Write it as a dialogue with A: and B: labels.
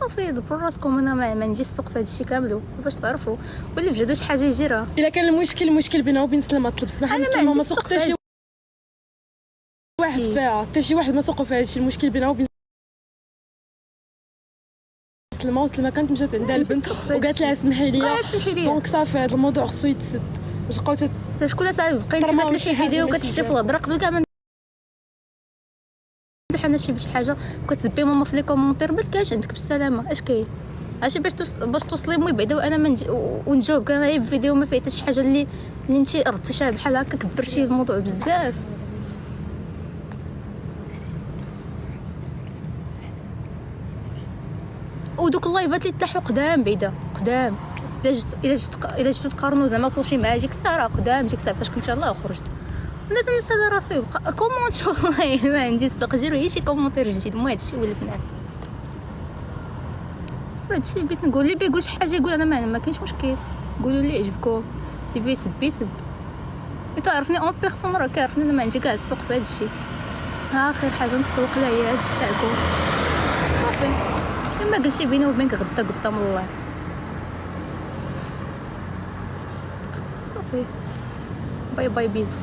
A: صافي دبروا راسكم. انا ما نجيش السوق في هذا الشيء كامل باش تعرفوا، واللي في جدو شي حاجه يجيرها.
B: الا كان المشكل بينها وبين سلمى طلب سماح لي
A: انا
B: ما سوق حتى شي واحد فيها، حتى شي واحد ما سوقوا في هذا الشيء. المشكل بينها وبين سلمى، وسلمى كانت مشات عندها البنت وقالت لها سمحي لي، دونك صافي هذا الموضوع خصو يتسد. باش بقاو
A: شكون صاحبي بقيتي تبعت له شي فيديو كتحشي في الهضره قبل كاع ما حنا شي حاجه وكتزبي ماما في لي كومونتير بالكاش عندك بالسلامه. اش كاين؟ اش باش توصلي مي بعدا وانا ونجاوبك انا بفيديو ما فيه حتى شي حاجه اللي انت ردتيها بحال هكا كبرتي الموضوع بزاف. ودوك اللايفات اللي تلاحوا قدام بعدا قدام، اذا جيتو تقارنوا زعما صوشي مع ديك الساعه قدام ديك الساعه فاش كنت يلاه خرجت انا تنسى على راسي وبقى كومونت. والله ما عندي الصدق ديروا هي شي كومونتير جديد. المهم هادشي هو الفنان. صافي هادشي اللي بغيت نقول. اللي بيقول شي حاجه يقول انا ما كاينش مشكل، قولوا لي عجبكم. اللي بيسب يسب. انت عرفني اون بيرسون راه كيعرفني انا ما عندي كاع السوق في هادشي. اخر حاجه نتسوق لها هي هادشي تاعكم صافي. كما قلتي بيني وبينك غدا قدام الله صافي. باي باي بيزو.